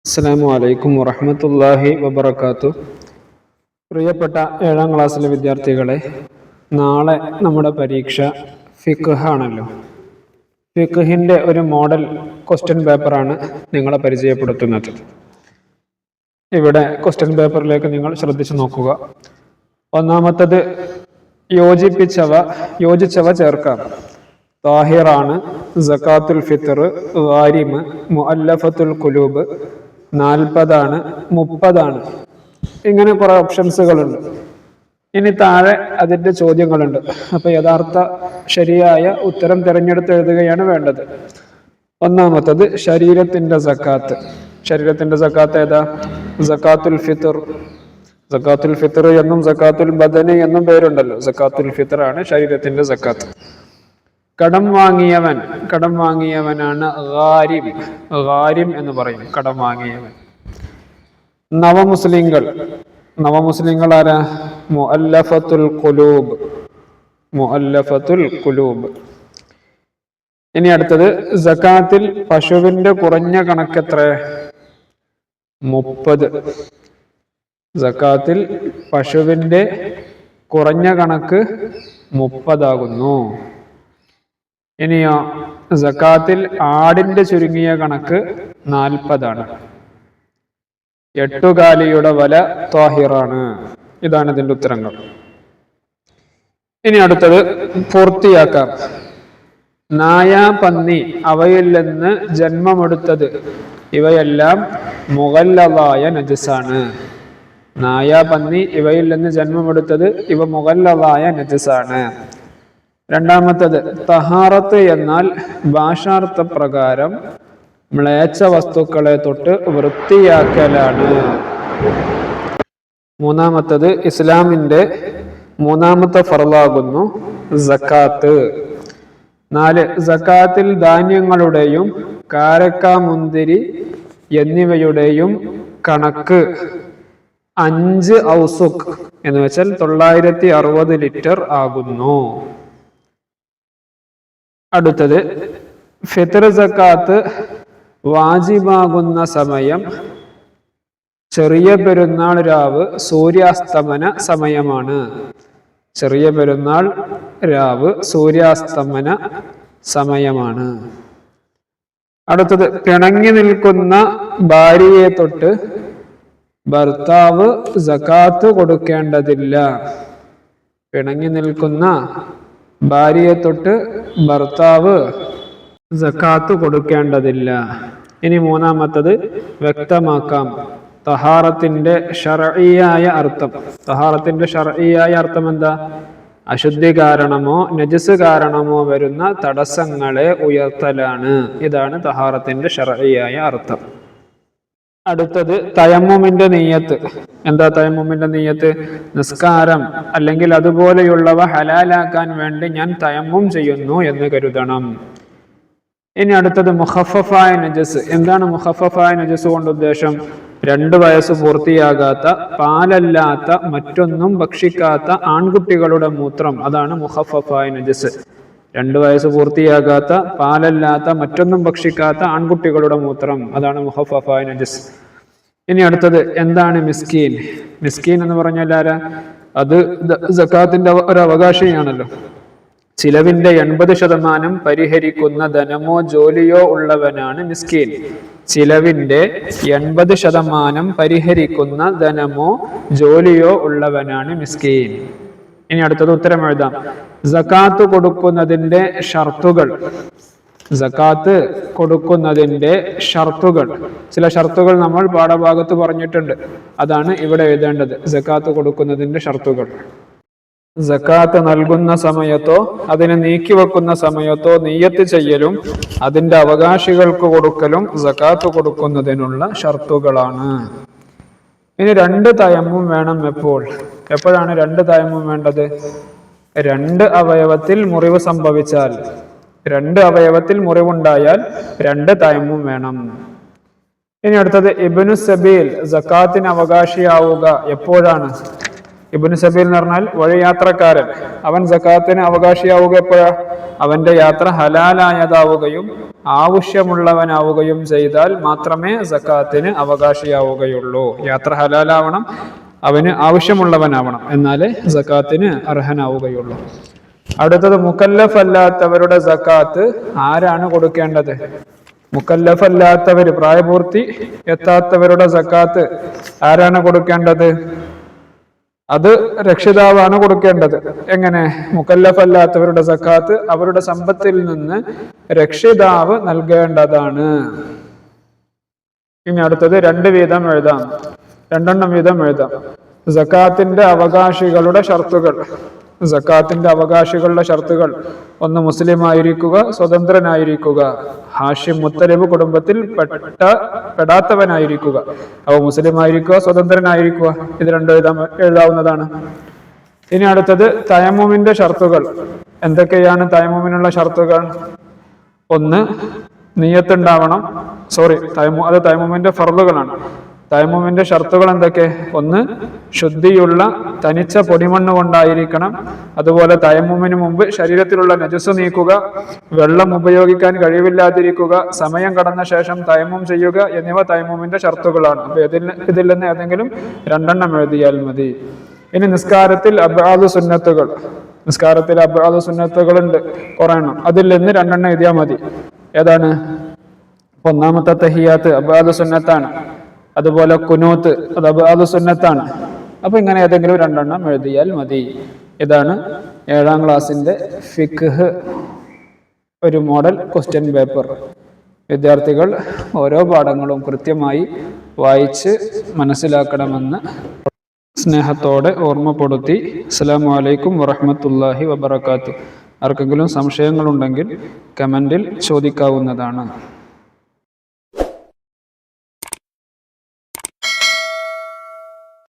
അസ്സലാമു അലൈക്കും വറഹ്മത്തുള്ളാഹി വബറകാതുഹു. പ്രിയപ്പെട്ട 7ാം ക്ലാസ്സിലെ വിദ്യാർത്ഥികളെ, നാളെ നമ്മുടെ പരീക്ഷ ഫിഖ് ആണല്ലോ. ഫിഖിന്റെ ഒരു മോഡൽ ക്വസ്റ്റ്യൻ പേപ്പറാണ് നിങ്ങളെ പരിചയപ്പെടുത്തുന്നത്. ഇവിടെ ക്വസ്റ്റ്യൻ പേപ്പറിലേക്ക് നിങ്ങൾ ശ്രദ്ധിച്ചു നോക്കുക. ഒന്നാമത്തത് യോജിച്ചവ ചേർക്കാം. താഹിറാണ്, സകാത്തുൽ ഫിത്ർ, ഗാരിമ്, മുഅല്ലഫത്തുൽ ഖുലൂബ്, 40 30. ഇങ്ങനെ കുറെ ഓപ്ഷൻസുകളുണ്ട്. ഇനി താഴെ അതിന്റെ ചോദ്യങ്ങളുണ്ട്. അപ്പൊ യഥാർത്ഥ ശരിയായ ഉത്തരം തിരഞ്ഞെടുത്ത് എഴുതുകയാണ് വേണ്ടത്. ഒന്നാമത്തത് ശരീരത്തിന്റെ സക്കാത്ത്. ശരീരത്തിന്റെ സക്കാത്ത് ഏതാ? സക്കാത്തുൽ ഫിത്ർ. സക്കാത്തുൽ ഫിത്ർ എന്നും സക്കാത്തുൽ ബദനി എന്നും പേരുണ്ടല്ലോ. സക്കാത്തുൽ ഫിത്ർ ആണ് ശരീരത്തിന്റെ സക്കാത്ത്. കടം വാങ്ങിയവനാണ് ഗാരിം എന്ന് പറയും. കടം വാങ്ങിയവൻ. നവമുസ്ലിങ്ങൾ ആരാ? മുഅല്ലഫത്തുൽ ഖുലൂബ്. ഇനി അടുത്തത് സകാത്തിൽ പശുവിന്റെ കുറഞ്ഞ കണക്ക് എത്ര? 30. സകാത്തിൽ പശുവിന്റെ കുറഞ്ഞ കണക്ക് 30 ആകുന്നു. ഇനിയോ സകാത്തിൽ ആടിന്റെ ചുരുങ്ങിയ കണക്ക് 40. 8 കാലിയുടെ വല ത്വാഹിറാണ്. ഇതാണ് ഇതിന്റെ ഉത്തരങ്ങൾ. ഇനി അടുത്തത് പൂർത്തിയാക്കാം. നായ, പന്നി അവയിൽ നിന്ന് ജന്മമെടുത്തത് ഇവയെല്ലാം മുഗല്ലദായ നജസാണ്. നായ, പന്നി ഇവയിൽ നിന്ന് ജന്മമെടുത്തത് ഇവ മുഗല്ലദായ നജസാണ്. രണ്ടാമത്തത് തഹാറത്ത് എന്നാൽ ഭാഷാർത്ഥ പ്രകാരം മ്ലേച്ഛ വസ്തുക്കളെ തൊട്ട് വൃത്തിയാക്കലാണ്. മൂന്നാമത്തത് ഇസ്ലാമിന്റെ 3ാമത്തെ ഫർളാകുന്നു സക്കാത്ത്. 4 സക്കാത്തിൽ ധാന്യങ്ങളുടെയും കാരക്ക, മുന്തിരി എന്നിവയുടെയും കണക്ക് 5 ഔസുഖ് എന്ന് വെച്ചാൽ 960 ലിറ്റർ ആകുന്നു. അടുത്തത് ഫിത്ർ സക്കാത്ത് വാജിബാകുന്ന സമയം ചെറിയ പെരുന്നാൾ രാവ് സൂര്യാസ്തമന സമയമാണ്. ചെറിയ പെരുന്നാൾ രാവ് സൂര്യാസ്തമന സമയമാണ്. അടുത്തത് പിണങ്ങി നിൽക്കുന്ന ഭാര്യയെ തൊട്ട് ഭർത്താവ് സക്കാത്ത് കൊടുക്കേണ്ടതില്ല. പിണങ്ങി നിൽക്കുന്ന ഭാര്യയെ തൊട്ട് ഭർത്താവ് സക്കാത്ത് കൊടുക്കേണ്ടതില്ല. ഇനി മൂന്നാമത്തത് വ്യക്തമാക്കാം. തഹാറത്തിന്റെ ശർഈയായ അർത്ഥം. തഹാറത്തിന്റെ ശർഈയായ അർത്ഥം എന്താ? അശുദ്ധി കാരണമോ നജസ് കാരണമോ വരുന്ന തടസ്സങ്ങളെ ഉയർത്തലാണ്. ഇതാണ് തഹാറത്തിന്റെ ശർഈയായ അർത്ഥം. അടുത്തത് തയമ്മുമിന്റെ നിയ്യത്ത്. എന്താ തയമ്മുമിന്റെ നിയ്യത്ത്? നിസ്കാരം അല്ലെങ്കിൽ അതുപോലെയുള്ളവ ഹലാലാക്കാൻ വേണ്ടി ഞാൻ തയമ്മും ചെയ്യുന്നു എന്ന് കരുതണം. ഇനി അടുത്തത് മുഖഫഫായ നജസ്. എന്താണ് മുഖഫഫായ നജസ് കൊണ്ട് ഉദ്ദേശം? 2 വയസ്സ് പൂർത്തിയാകാത്ത, പാലല്ലാത്ത, മറ്റൊന്നും ഭക്ഷിക്കാത്ത ആൺകുട്ടികളുടെ മൂത്രം. അതാണ് മുഖഫഫായ നജസ്. 2 വയസ്സ് പൂർത്തിയാകാത്ത, പാലല്ലാത്ത, മറ്റൊന്നും ഭക്ഷിക്കാത്ത ആൺകുട്ടികളുടെ മൂത്രം. അതാണ് മുഖഫഫായ നജസ്. ഇനി അടുത്തത് എന്താണ് മിസ്കീൻ? മിസ്കീൻ എന്ന് പറഞ്ഞാൽ ആരാ? അത് സക്കാത്തിന്റെ ഒരു അവകാശിയാണല്ലോ. ചിലവിന്റെ 80% പരിഹരിക്കുന്ന ധനമോ ജോലിയോ ഉള്ളവനാണ് മിസ്കീൻ. ചിലവിന്റെ 80% പരിഹരിക്കുന്ന ധനമോ ജോലിയോ ഉള്ളവനാണ് മിസ്കീൻ. ഇനി അടുത്തത് ഉത്തരം എഴുതാം. സക്കാത്ത് കൊടുക്കുന്നതിന്റെ ഷർത്തുകൾ. സക്കാത്ത് കൊടുക്കുന്നതിന്റെ ഷർത്തുകൾ. ചില ഷർത്തുകൾ നമ്മൾ പാഠഭാഗത്ത് പറഞ്ഞിട്ടുണ്ട്. അതാണ് ഇവിടെ എഴുതേണ്ടത്. സക്കാത്ത് കൊടുക്കുന്നതിന്റെ ഷർത്തുകൾ. സക്കാത്ത് നൽകുന്ന സമയത്തോ അതിനെ നീക്കിവെക്കുന്ന സമയത്തോ നിയ്യത്ത് ചെയ്യലും അതിന്റെ അവകാശികൾക്ക് കൊടുക്കലും സക്കാത്ത് കൊടുക്കുന്നതിനുള്ള ഷർത്തുകളാണ്. ഇനി 2 തയമ്മും വേണം. എപ്പോഴാണ് 2 തയമ്മും വേണ്ടത്? 2 അവയവത്തിൽ മുറിവ് സംഭവിച്ചാൽ, 2 അവയവത്തിൽ മുറിവുണ്ടായാൽ 2 തയമ്മും വേണം. ഇനി അടുത്തത് ഇബ്നു സബീൽ സക്കാത്തിന് അവകാശിയാവുക എപ്പോഴാണ്? ഇബ്നു സബീൽ എന്ന് പറഞ്ഞാൽ വഴിയാത്രക്കാരൻ. അവൻ സക്കാത്തിന് അവകാശിയാവുക എപ്പോഴാ? അവന്റെ യാത്ര ഹലാലായതാവുകയും ആവശ്യമുള്ളവനാവുകയും ചെയ്താൽ മാത്രമേ സക്കാത്തിന് അവകാശിയാവുകയുള്ളൂ. യാത്ര ഹലാലാവണം, അവന് ആവശ്യമുള്ളവനാവണം, എന്നാലേ സക്കാത്തിന് അർഹനാവുകയുള്ളൂ. അടുത്തത് മുക്കല്ലഫ് അല്ലാത്തവരുടെ സക്കാത്ത് ആരാണ് കൊടുക്കേണ്ടത്? മുക്കല്ലഫ് അല്ലാത്തവർ, പ്രായപൂർത്തി എത്താത്തവരുടെ സക്കാത്ത് ആരാണ് കൊടുക്കേണ്ടത്? അത് രക്ഷിതാവാണ് കൊടുക്കേണ്ടത്. എങ്ങനെ? മുക്കല്ലഫ് അല്ലാത്തവരുടെ സക്കാത്ത് അവരുടെ സമ്പത്തിൽ നിന്ന് രക്ഷിതാവ് നൽകേണ്ടതാണ്. ഇനി അടുത്തത് 2 വീതം എഴുതാം, 2 എണ്ണം വീതം എഴുതാം. സക്കാത്തിന്റെ അവകാശികളുടെ ഷർത്തുകൾ. സക്കാത്തിന്റെ അവകാശികളുടെ ഷർത്തുകൾ: 1, മുസ്ലിം ആയിരിക്കുക, സ്വതന്ത്രനായിരിക്കുക, ഹാഷിം മുത്തലിബ് കുടുംബത്തിൽ പെടാത്തവനായിരിക്കുക. അപ്പോൾ മുസ്ലിം ആയിരിക്കുക, സ്വതന്ത്രനായിരിക്കുക, ഇത് 2 എഴുതാവുന്നതാണ്. ഇനി അടുത്തത് തയമ്മുമിന്റെ ഷർത്തുകൾ. എന്തൊക്കെയാണ് തയമ്മുമിനുള്ള ഷർത്തുകൾ? 1, നിയ്യത്തുണ്ടാവണം. അത് തയമ്മുമിന്റെ ഫർളുകളാണ്. തയമ്മുമിന്റെ ഷർത്തുകൾ എന്തൊക്കെ? 1, ശുദ്ധിയുള്ള തനിച്ച പൊടിമണ്ണ് കൊണ്ടായിരിക്കണം. അതുപോലെ തയമ്മുമിന് മുമ്പ് ശരീരത്തിലുള്ള നജസ് നീക്കുക, വെള്ളം ഉപയോഗിക്കാൻ കഴിവില്ലാതിരിക്കുക, സമയം കടന്ന ശേഷം തയമ്മും ചെയ്യുക എന്നിവ തയമ്മുമിന്റെ ഷർത്തുകളാണ്. അപ്പൊ ഇതിൽ നിന്ന് ഏതെങ്കിലും 2 എണ്ണം എഴുതിയാൽ മതി. ഇനി നിസ്കാരത്തിൽ അബ്ആദു സുന്നത്തുകൾ. നിസ്കാരത്തിൽ അബ്ആദു സുന്നത്തുകൾ ഉണ്ട്, കുറെ എണ്ണം. അതിൽ നിന്ന് 2 എണ്ണം എഴുതിയാൽ മതി. ഏതാണ്? 1-ാമത്തെ തഹിയ്യാത്ത് അബ്ആദു സുന്നത്താണ്. അതുപോലെ കുനൂത്ത്, അത് അബ്ആദു സുന്നത്താണ്. അപ്പൊ ഇങ്ങനെ ഏതെങ്കിലും 2 എണ്ണം എഴുതിയാൽ മതി. ഇതാണ് 7ാം ക്ലാസ്സിന്റെ ഫിഖ്ഹ് ഒരു മോഡൽ ക്വസ്റ്റ്യൻ പേപ്പർ. വിദ്യാർത്ഥികൾ ഓരോ പാഠങ്ങളും കൃത്യമായി വായിച്ച് മനസ്സിലാക്കണമെന്ന് സ്നേഹത്തോടെ ഓർമ്മപ്പെടുത്തി. അസ്സലാമു അലൈക്കും വറഹ്മത്തുള്ളാഹി വബറകാതുഹു. ആർക്കെങ്കിലും സംശയങ്ങളുണ്ടെങ്കിൽ കമന്റിൽ ചോദിക്കാവുന്നതാണ്.